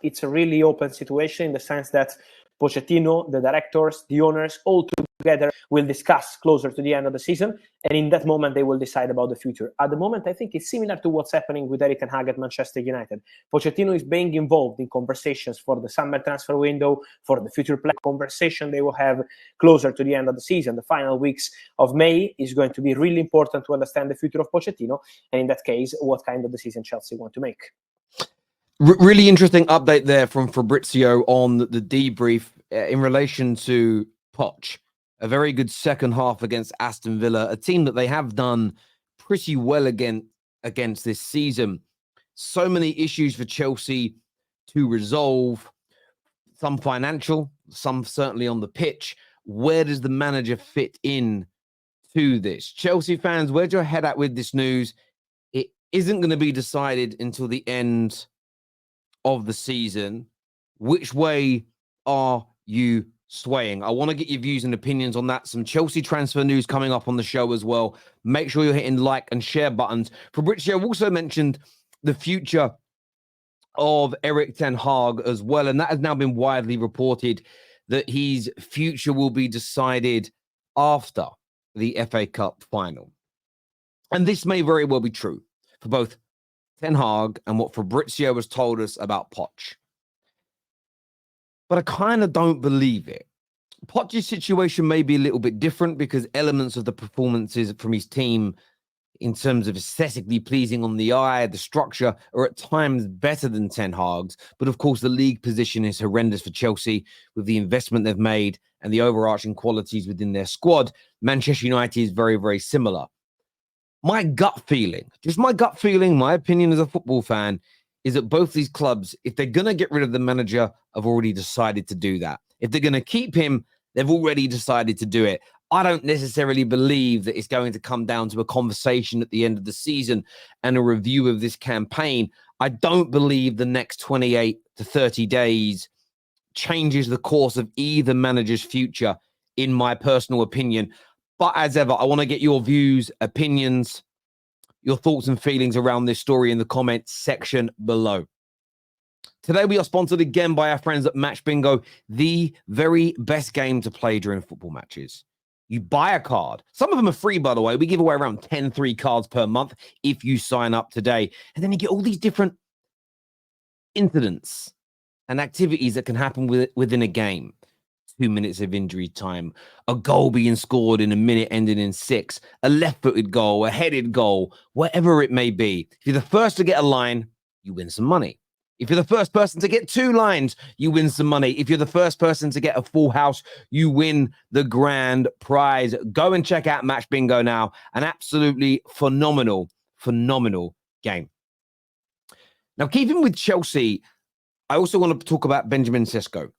it's a really open situation in the sense that Pochettino, the directors, the owners, all together will discuss closer to the end of the season. And in that moment, they will decide about the future. At the moment, I think it's similar to what's happening with Erik ten Hag at Manchester United. Pochettino is being involved in conversations for the summer transfer window, for the future plan conversation they will have closer to the end of the season. The final weeks of May is going to be really important to understand the future of Pochettino. And in that case, what kind of decision Chelsea want to make. Really interesting update there from Fabrizio on the debrief in relation to Poch. A very good second half against Aston Villa, a team that they have done pretty well against this season. So many issues for Chelsea to resolve, some financial, some certainly on the pitch. Where does the manager fit in to this? Chelsea fans, where's your head at with this news? It isn't going to be decided until the end of the season. Which way are you swaying? I want to get your views and opinions on that. Some Chelsea transfer news coming up on the show as well. Make sure you're hitting like and share buttons. Fabrizio also mentioned the future of Erik ten Hag as well, and that has now been widely reported that his future will be decided after the FA Cup final. And this may very well be true for both Ten Hag and what Fabrizio has told us about Poch. But I kind of don't believe it. Poch's situation may be a little bit different because elements of the performances from his team in terms of aesthetically pleasing on the eye, the structure, are at times better than Ten Hag's. But of course, the league position is horrendous for Chelsea with the investment they've made and the overarching qualities within their squad. Manchester United is very, very similar. My gut feeling, just my gut feeling, my opinion as a football fan, is that both these clubs, if they're going to get rid of the manager, have already decided to do that. If they're going to keep him, they've already decided to do it. I don't necessarily believe that it's going to come down to a conversation at the end of the season and a review of this campaign. I don't believe the next 28 to 30 days changes the course of either manager's future, in my personal opinion. But as ever, I want to get your views, opinions, your thoughts and feelings around this story in the comments section below. Today, we are sponsored again by our friends at Match Bingo, the very best game to play during football matches. You buy a card. Some of them are free, by the way. We give away around 10 free cards per month if you sign up today. And then you get all these different incidents and activities that can happen within a game. 2 minutes of injury time, a goal being scored in a minute ending in 6, a left-footed goal, a headed goal, whatever it may be. If you're the first to get a line, you win some money. If you're the first person to get 2 lines, you win some money. If you're the first person to get a full house, you win the grand prize. Go and check out Match Bingo now. An absolutely phenomenal game. Now, keeping with Chelsea, I also want to talk about Benjamin Sesko.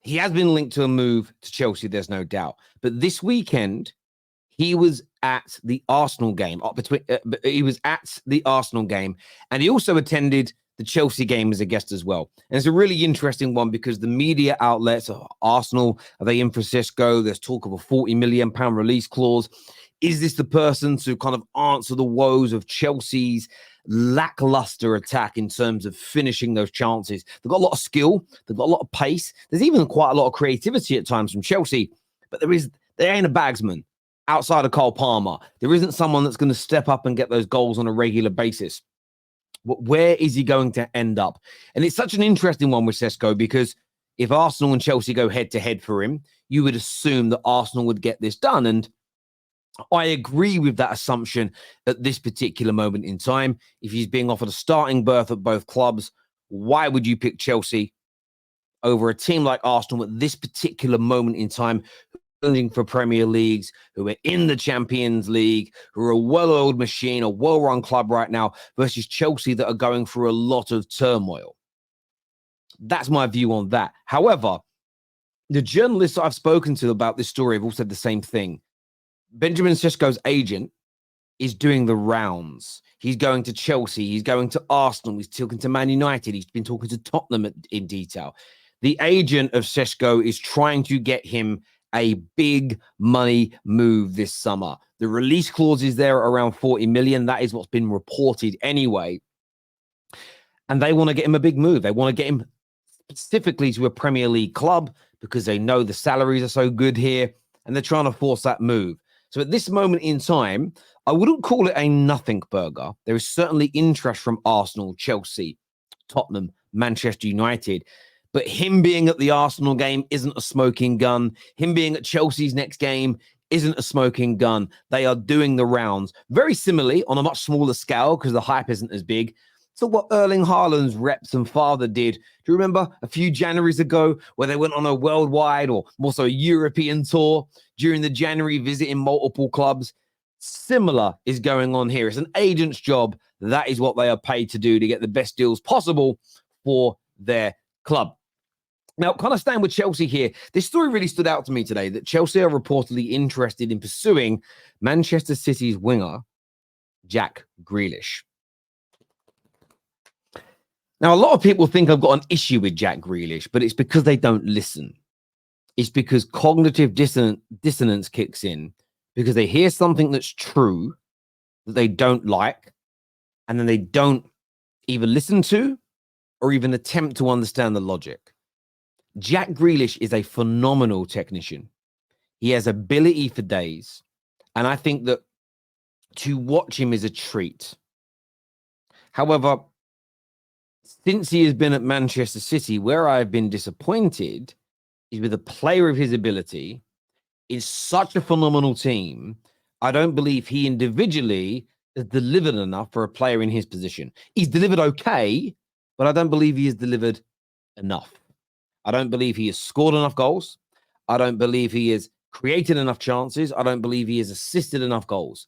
He has been linked to a move to Chelsea, there's no doubt. But this weekend, he was at the Arsenal game. He was at the Arsenal game, and he also attended the Chelsea game as a guest as well. And it's a really interesting one because the media outlets, Arsenal, are they in for Sesko? There's talk of a £40 million release clause. Is this the person to kind of answer the woes of Chelsea's lackluster attack in terms of finishing those chances? They've got a lot of skill. They've got a lot of pace. There's even quite a lot of creativity at times from Chelsea. But there ain't a bagsman outside of Cole Palmer. There isn't someone that's going to step up and get those goals on a regular basis. Where is he going to end up? And it's such an interesting one with Sesko because if Arsenal and Chelsea go head-to-head for him, you would assume that Arsenal would get this done. And I agree with that assumption at this particular moment in time. If he's being offered a starting berth at both clubs, why would you pick Chelsea over a team like Arsenal at this particular moment in time, challenging for Premier Leagues, who are in the Champions League, who are a well-oiled machine, a well-run club right now, versus Chelsea that are going through a lot of turmoil? That's my view on that. However, the journalists I've spoken to about this story have all said the same thing. Benjamin Sesko's agent is doing the rounds. He's going to Chelsea. He's going to Arsenal. He's talking to Man United. He's been talking to Tottenham in detail. The agent of Sesko is trying to get him a big money move this summer. The release clause is there at around 40 million. That is what's been reported anyway. And they want to get him a big move. They want to get him specifically to a Premier League club because they know the salaries are so good here and they're trying to force that move. So at this moment in time, I wouldn't call it a nothing burger. There is certainly interest from Arsenal, Chelsea, Tottenham, Manchester United. But him being at the Arsenal game isn't a smoking gun. Him being at Chelsea's next game isn't a smoking gun. They are doing the rounds. Very similarly, on a much smaller scale, because the hype isn't as big, to what Erling Haaland's reps and father did. Do you remember a few Januaries ago where they went on a worldwide or more so a European tour during the January, visiting multiple clubs? Similar is going on here. It's an agent's job. That is what they are paid to do to get the best deals possible for their club. Now, kind of staying with Chelsea here, this story really stood out to me today that Chelsea are reportedly interested in pursuing Manchester City's winger, Jack Grealish. Now, a lot of people think I've got an issue with Jack Grealish, but it's because they don't listen. It's because cognitive dissonance kicks in because they hear something that's true that they don't like, and then they don't either listen to or even attempt to understand the logic. Jack Grealish is a phenomenal technician. He has ability for days, and I think that to watch him is a treat. However, since he has been at Manchester City, where I've been disappointed is with a player of his ability, is such a phenomenal team. I don't believe he individually has delivered enough for a player in his position. He's delivered okay, but I don't believe he has delivered enough. I don't believe he has scored enough goals. I don't believe he has created enough chances. I don't believe he has assisted enough goals.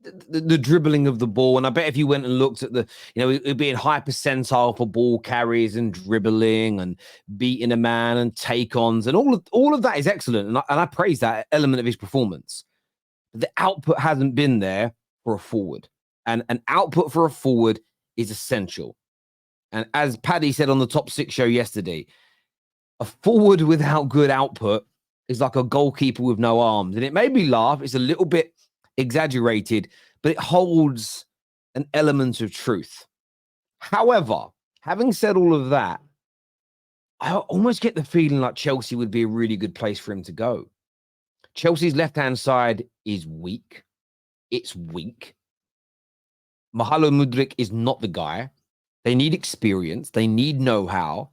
The dribbling of the ball, and I bet if you went and looked at the, it'd be in high percentile for ball carries and dribbling and beating a man and take-ons, and all of that is excellent, and I praise that element of his performance. The output hasn't been there for a forward, and an output for a forward is essential. And as Paddy said on the Top 6 show yesterday, a forward without good output is like a goalkeeper with no arms, and it made me laugh. It's a little bit exaggerated, but it holds an element of truth. However, having said all of that, I almost get the feeling like Chelsea would be a really good place for him to go. Chelsea's left-hand side is weak. It's weak. Mahalo Mudryk is not the guy. They need experience. They need know-how.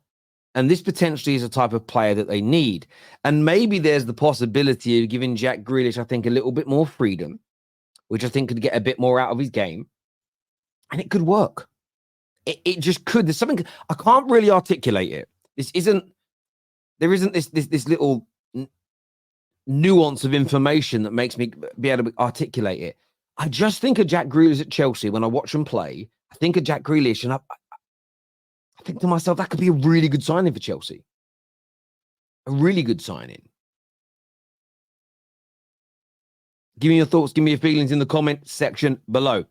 And this potentially is a type of player that they need. And maybe there's the possibility of giving Jack Grealish, I think, a little bit more freedom, which I think could get a bit more out of his game. And it could work. It just could. There's something, I can't really articulate it. There isn't this little nuance of information that makes me be able to articulate it. I just think of Jack Grealish at Chelsea when I watch him play. I think of Jack Grealish and I think to myself, that could be a really good signing for Chelsea. A really good signing. Give me your thoughts, give me your feelings in the comment section below.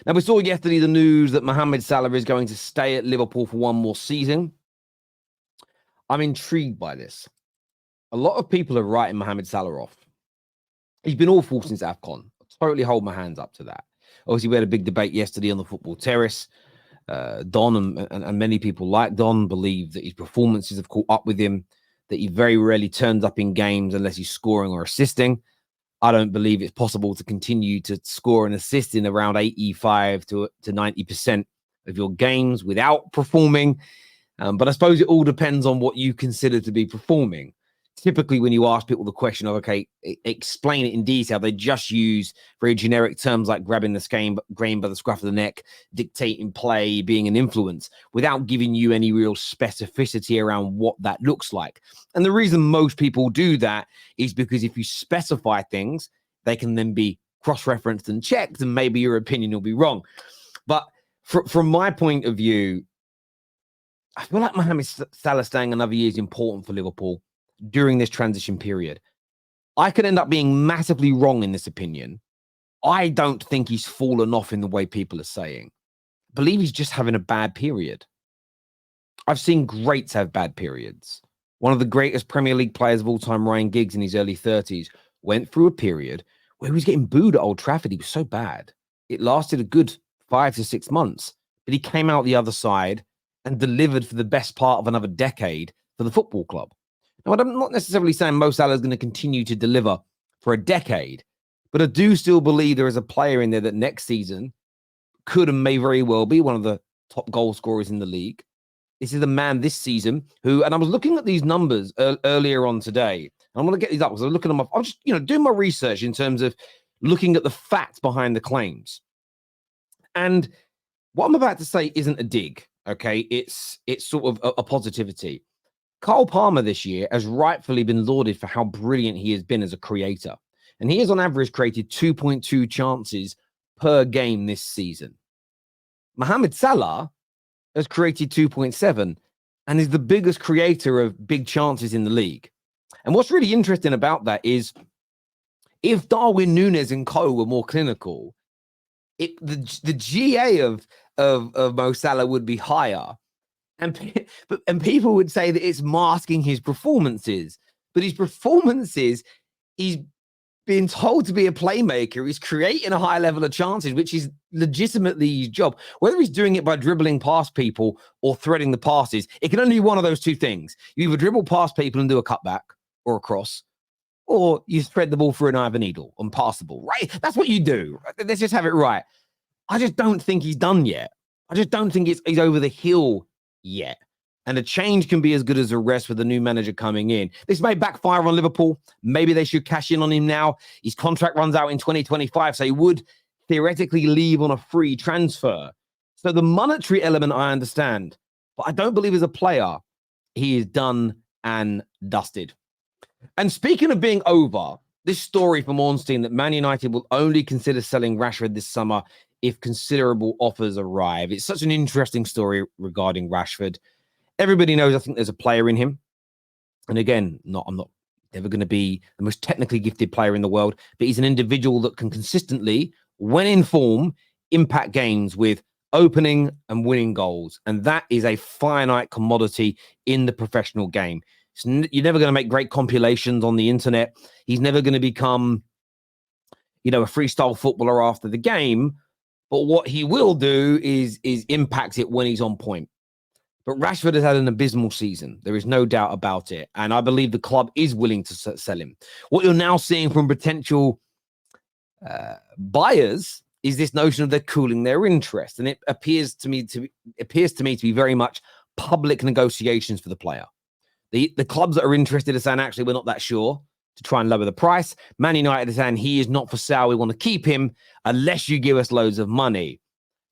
Now, we saw yesterday the news that Mohamed Salah is going to stay at Liverpool for one more season. I'm intrigued by this. A lot of people are writing Mohamed Salah off. He's been awful since AFCON. I totally hold my hands up to that. Obviously, we had a big debate yesterday on the football terrace. Don and many people like Don believe that his performances have caught up with him, that he very rarely turns up in games unless he's scoring or assisting. I don't believe it's possible to continue to score and assist in around 85 to 90% of your games without performing. But I suppose it all depends on what you consider to be performing. Typically, when you ask people the question of, okay, explain it in detail, they just use very generic terms like grabbing the grain by the scruff of the neck, dictating play, being an influence, without giving you any real specificity around what that looks like. And the reason most people do that is because if you specify things, they can then be cross-referenced and checked, and maybe your opinion will be wrong. But from my point of view, I feel like Mohamed Salah staying another year is important for Liverpool during this transition period. I could end up being massively wrong in this opinion. I don't think he's fallen off in the way people are saying. I believe he's just having a bad period. I've seen greats have bad periods. One of the greatest Premier League players of all time, Ryan Giggs, in his early 30s, went through a period where he was getting booed at Old Trafford. He was so bad. It lasted a good 5 to 6 months, but he came out the other side and delivered for the best part of another decade for the football club. Now, I'm not necessarily saying Mo Salah is going to continue to deliver for a decade, but I do still believe there is a player in there that next season could and may very well be one of the top goal scorers in the league. This is a man this season who, and I was looking at these numbers earlier on today. I'm going to get these up because I was looking at them. I'm just, doing my research in terms of looking at the facts behind the claims. And what I'm about to say isn't a dig, okay? It's sort of a positivity. Kyle Palmer this year has rightfully been lauded for how brilliant he has been as a creator. And he has on average created 2.2 chances per game this season. Mohamed Salah has created 2.7 and is the biggest creator of big chances in the league. And what's really interesting about that is if Darwin Núñez and co were more clinical, the GA of Mo Salah would be higher. And people would say that it's masking his performances. But his performances, he's being told to be a playmaker. He's creating a high level of chances, which is legitimately his job. Whether he's doing it by dribbling past people or threading the passes, it can only be one of those two things. You either dribble past people and do a cutback or a cross, or you thread the ball through an eye of a needle and pass the ball, right? That's what you do. Let's just have it right. I just don't think he's done yet. I just don't think he's over the hill yet. And a change can be as good as a rest with the new manager coming in. This may backfire on Liverpool. Maybe they should cash in on him now. His contract runs out in 2025, so he would theoretically leave on a free transfer. So the monetary element I understand, but I don't believe as a player he is done and dusted. And speaking of being over, this story from Ornstein that Man United will only consider selling Rashford this summer if considerable offers arrive. It's such an interesting story regarding Rashford. Everybody knows I think there's a player in him. And again, I'm not never going to be the most technically gifted player in the world, but he's an individual that can consistently, when in form, impact games with opening and winning goals. And that is a finite commodity in the professional game. You're never going to make great compilations on the internet. He's never going to become, a freestyle footballer after the game. But what he will do is impact it when he's on point. But Rashford has had an abysmal season. There is no doubt about it. And I believe the club is willing to sell him. What you're now seeing from potential buyers is this notion of they're cooling their interest. And it appears to me to be very much public negotiations for the player. The clubs that are interested are saying, actually, we're not that sure, to try and lower the price. Man United are saying he is not for sale. We want to keep him unless you give us loads of money.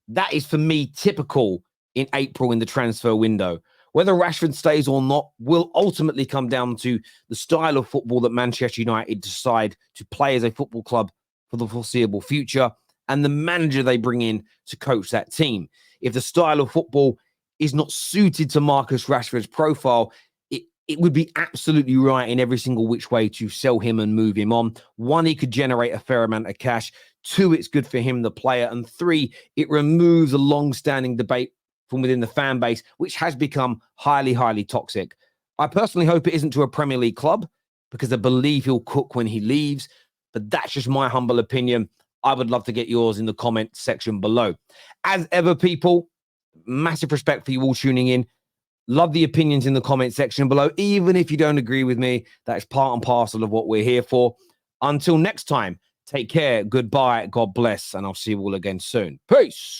That is, for me, typical in April in the transfer window. Whether Rashford stays or not will ultimately come down to the style of football that Manchester United decide to play as a football club for the foreseeable future and the manager they bring in to coach that team. If the style of football is not suited to Marcus Rashford's profile, it would be absolutely right in every single which way to sell him and move him on. One, he could generate a fair amount of cash. Two, it's good for him, the player. And three, it removes a long-standing debate from within the fan base, which has become highly, highly toxic. I personally hope it isn't to a Premier League club because I believe he'll cook when he leaves. But that's just my humble opinion. I would love to get yours in the comment section below. As ever, people, massive respect for you all tuning in. Love the opinions in the comment section below. Even if you don't agree with me, that's part and parcel of what we're here for. Until next time, take care, goodbye, God bless, and I'll see you all again soon. Peace.